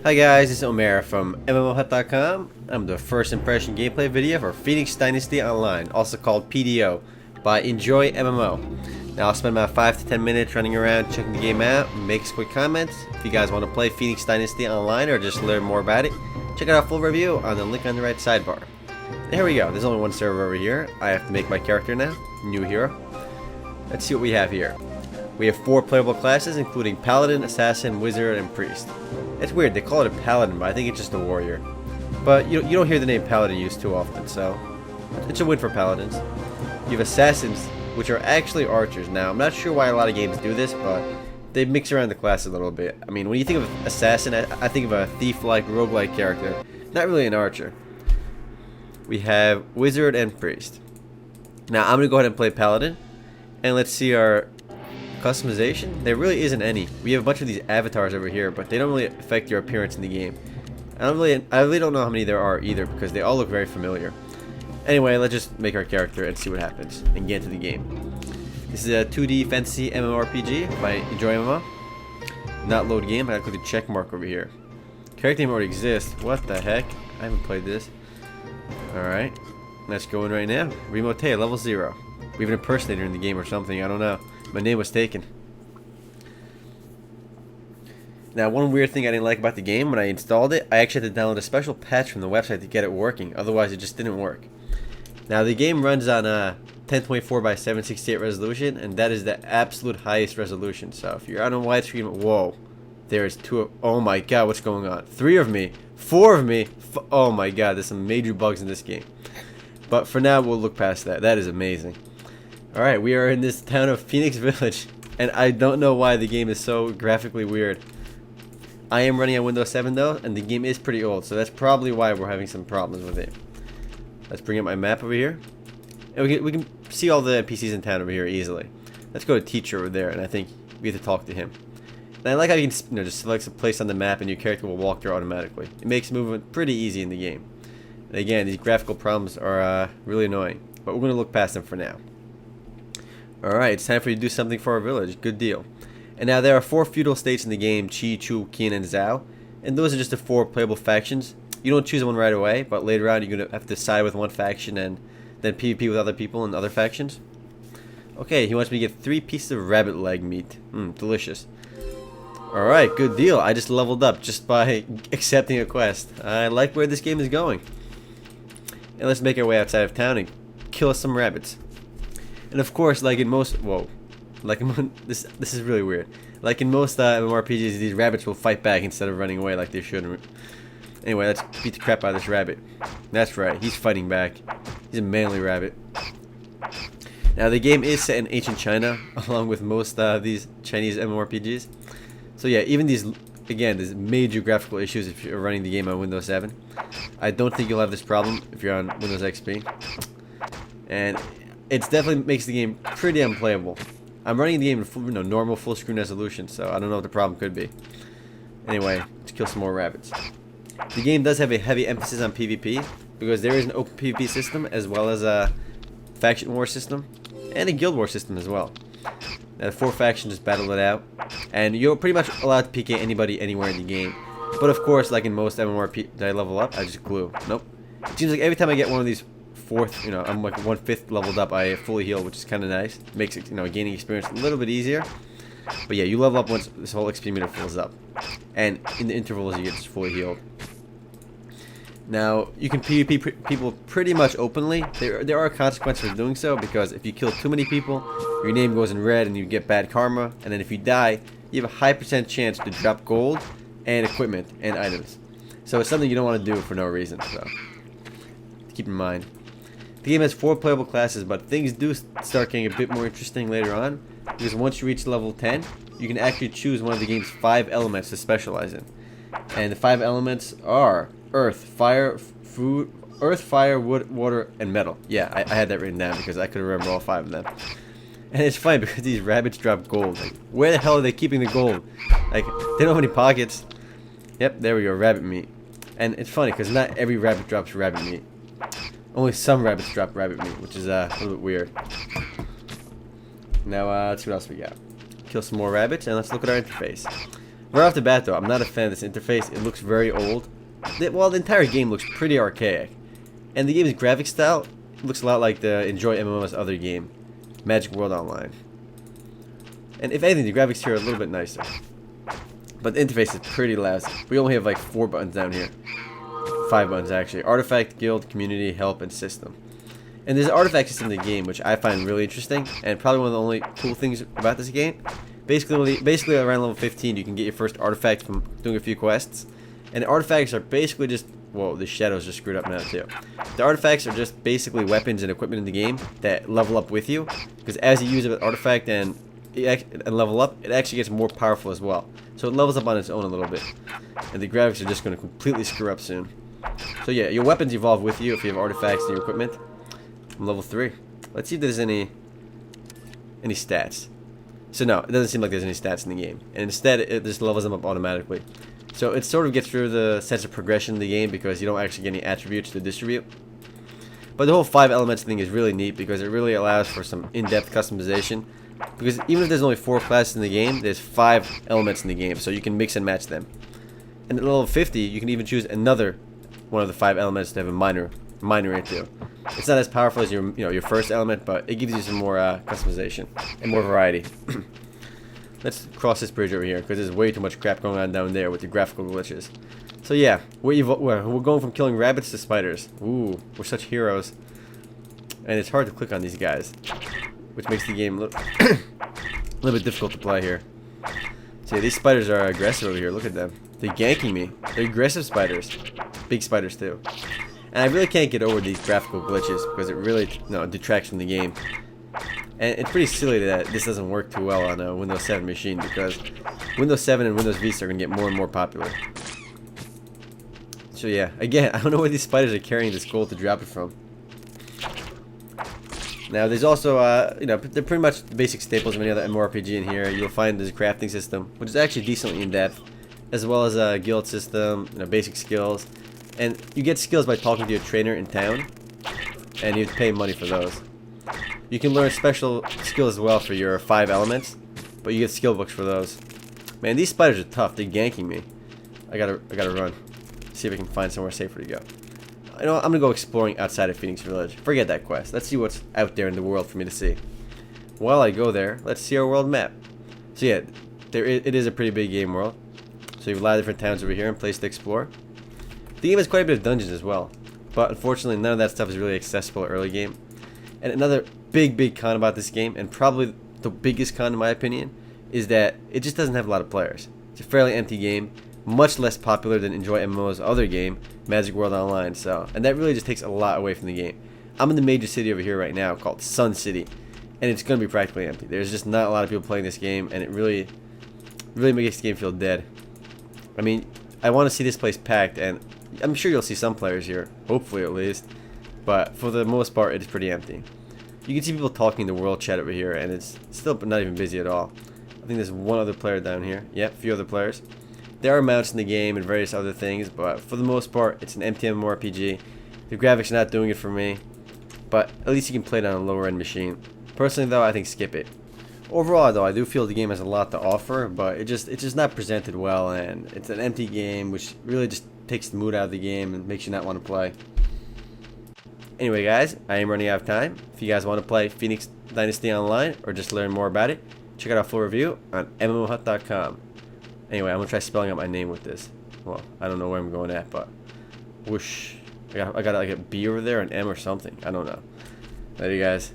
Hi guys, this is Omer from MMOHut.com. I'm the first impression gameplay video for Phoenix Dynasty Online, also called PDO, by Enjoy MMO. Now I'll spend about 5 to 10 minutes running around checking the game out, make some quick comments. If you guys want to play Phoenix Dynasty Online or just learn more about it, check out our full review on the link on the right sidebar. And here we go, there's only one server over here. I have to make my character now, new hero. Let's see what we have here. We have 4 playable classes, including Paladin, Assassin, Wizard, and Priest. It's weird, they call it a Paladin, but I think it's just a warrior. But you don't hear the name Paladin used too often, so it's a win for Paladins. You have Assassins, which are actually archers. Now, I'm not sure why a lot of games do this, but they mix around the class a little bit. I mean, when you think of Assassin, I think of a thief-like, roguelike character, not really an archer. We have Wizard and Priest. Now, I'm going to go ahead and play Paladin, and let's see our customization. There really isn't any. We have a bunch of these avatars over here, but they don't really affect your appearance in the game. I really don't know how many there are either, because they all look very familiar. Anyway, let's just make our character and see what happens and get into the game. This is a 2D fantasy MMORPG by Enjoy MMO. Not load game. I click the check mark over here. Character name already exists. What the heck? I haven't played this. Alright, let's go in right now. Remote level 0. We have an impersonator in the game or something. I don't know. My name was taken. Now, one weird thing I didn't like about the game, when I installed it, I actually had to download a special patch from the website to get it working. Otherwise, it just didn't work. Now, the game runs on 1024 by 768 resolution, and that is the absolute highest resolution. So, if you're on a widescreen, whoa, there is 2. Oh my god, what's going on? 3 of me, 4 of me. Oh my god, there's some major bugs in this game. But for now, we'll look past that. That is amazing. Alright, we are in this town of Phoenix Village, and I don't know why the game is so graphically weird. I am running on Windows 7 though, and the game is pretty old, so that's probably why we're having some problems with it. Let's bring up my map over here. And we can see all the NPCs in town over here easily. Let's go to Teacher over there, and I think we have to talk to him. And I like how you can just select a place on the map and your character will walk there automatically. It makes movement pretty easy in the game. And again, these graphical problems are really annoying, but we're going to look past them for now. Alright, it's time for you to do something for our village. Good deal. And now there are 4 feudal states in the game, Qi, Chu, Qin, and Zhao. And those are just the 4 playable factions. You don't choose one right away, but later on you're going to have to side with one faction and then PvP with other people in other factions. Okay, he wants me to get 3 pieces of rabbit leg meat. Delicious. Alright, good deal. I just leveled up just by accepting a quest. I like where this game is going. And let's make our way outside of town and kill some rabbits. And of course, like in most, this is really weird. Like in most MMORPGs, these rabbits will fight back instead of running away like they should. Anyway, let's beat the crap out of this rabbit. That's right, he's fighting back. He's a manly rabbit. Now the game is set in ancient China, along with most these Chinese MMORPGs. So yeah, even these, again, there's major graphical issues if you're running the game on Windows 7. I don't think you'll have this problem if you're on Windows XP. And it definitely makes the game pretty unplayable. I'm running the game in normal full screen resolution, so I don't know what the problem could be. Anyway, let's kill some more rabbits. The game does have a heavy emphasis on PvP, because there is an open PvP system, as well as a faction war system, and a guild war system as well. Now the 4 factions just battle it out, and you're pretty much allowed to PK anybody anywhere in the game. But of course, like in most MMORPGs, did I level up? I just glue. Nope. It seems like every time I get one of these 4th, I'm like 1/5 leveled up, I fully heal, which is kind of nice. Makes it, gaining experience a little bit easier. But yeah, you level up once this whole XP meter fills up, and in the intervals you get just fully healed. Now you can PvP people pretty much openly. There are consequences for doing so, because if you kill too many people, your name goes in red and you get bad karma. And then if you die, you have a high % chance to drop gold and equipment and items. So it's something you don't want to do for no reason. So keep in mind. The game has 4 playable classes, but things do start getting a bit more interesting later on, because once you reach level 10, you can actually choose one of the game's 5 elements to specialize in. And the 5 elements are Earth, Fire, Wood, Water, and Metal. Yeah, I had that written down because I could remember all 5 of them. And it's funny because these rabbits drop gold. Like, where the hell are they keeping the gold? Like, they don't have any pockets. Yep, there we go, rabbit meat. And it's funny because not every rabbit drops rabbit meat. Only some rabbits drop rabbit meat, which is a little bit weird. Now, let's see what else we got. Kill some more rabbits, and let's look at our interface. Right off the bat though, I'm not a fan of this interface. It looks very old. Well, the entire game looks pretty archaic. And the game's graphic style looks a lot like the Enjoy MMO's other game, Magic World Online. And if anything, the graphics here are a little bit nicer. But the interface is pretty lousy. We only have like 4 buttons down here. 5 buttons actually. Artifact, Guild, Community, Help, and System. And there's an artifact system in the game, which I find really interesting, and probably one of the only cool things about this game. Basically around level 15, you can get your first artifact from doing a few quests. And the artifacts are basically just... Whoa, the shadows are screwed up now too. The artifacts are just basically weapons and equipment in the game that level up with you. Because as you use an artifact and level up, it actually gets more powerful as well. So it levels up on its own a little bit. And the graphics are just going to completely screw up soon. So yeah, your weapons evolve with you if you have artifacts in your equipment. I'm level 3. Let's see if there's any stats. So no, it doesn't seem like there's any stats in the game. And instead, it just levels them up automatically. So it sort of gets through the sense of progression in the game because you don't actually get any attributes to distribute. But the whole 5 elements thing is really neat because it really allows for some in-depth customization. Because even if there's only 4 classes in the game, there's 5 elements in the game, so you can mix and match them. And at level 50, you can even choose another one of the 5 elements to have a minor into. It's not as powerful as your first element, but it gives you some more customization and more variety. Let's cross this bridge over here because there's way too much crap going on down there with the graphical glitches. So yeah, we're going from killing rabbits to spiders. Ooh, we're such heroes. And it's hard to click on these guys, which makes the game a little bit difficult to play here. So yeah, these spiders are aggressive over here. Look at them. They're ganking me. They're aggressive spiders. Big spiders too. And I really can't get over these graphical glitches because it really detracts from the game. And it's pretty silly that this doesn't work too well on a Windows 7 machine because Windows 7 and Windows Vista are going to get more and more popular. So yeah, again, I don't know where these spiders are carrying this gold to drop it from. Now there's also, they're pretty much the basic staples of any other MMORPG in here. You'll find this crafting system, which is actually decently in-depth, as well as a guild system, basic skills. And you get skills by talking to your trainer in town, and you have to pay money for those. You can learn special skills as well for your 5 elements, but you get skill books for those. Man, these spiders are tough. They're ganking me. I gotta run. See if I can find somewhere safer to go. You know what? I'm gonna go exploring outside of Phoenix Village. Forget that quest. Let's see what's out there in the world for me to see. While I go there, let's see our world map. So yeah, it is a pretty big game world. So you have a lot of different towns over here and places to explore. The game has quite a bit of dungeons as well, but unfortunately none of that stuff is really accessible early game. And another big con about this game, and probably the biggest con in my opinion, is that it just doesn't have a lot of players. It's a fairly empty game, much less popular than Enjoy MMO's other game, Magic World Online. And that really just takes a lot away from the game. I'm in the major city over here right now called Sun City, and it's going to be practically empty. There's just not a lot of people playing this game, and it really makes the game feel dead. I mean, I want to see this place packed, and I'm sure you'll see some players here, hopefully at least, but for the most part it's pretty empty. You can see people talking in the world chat over here, and it's still not even busy at all. I think there's one other player down here. Yep, a few other players. There are mounts in the game and various other things, but for the most part it's an empty MMORPG. The graphics are not doing it for me, but at least you can play it on a lower end machine. Personally though, I think skip it. Overall though, I do feel the game has a lot to offer, but it's just not presented well, and it's an empty game which really just takes the mood out of the game and makes you not want to play. Anyway guys, I am running out of time. If you guys want to play Phoenix Dynasty Online or just learn more about it, check out our full review on MMOHut.com. Anyway, I'm going to try spelling out my name with this. Well, I don't know where I'm going at, but whoosh. I got like a B over there, an M or something. I don't know. Later guys.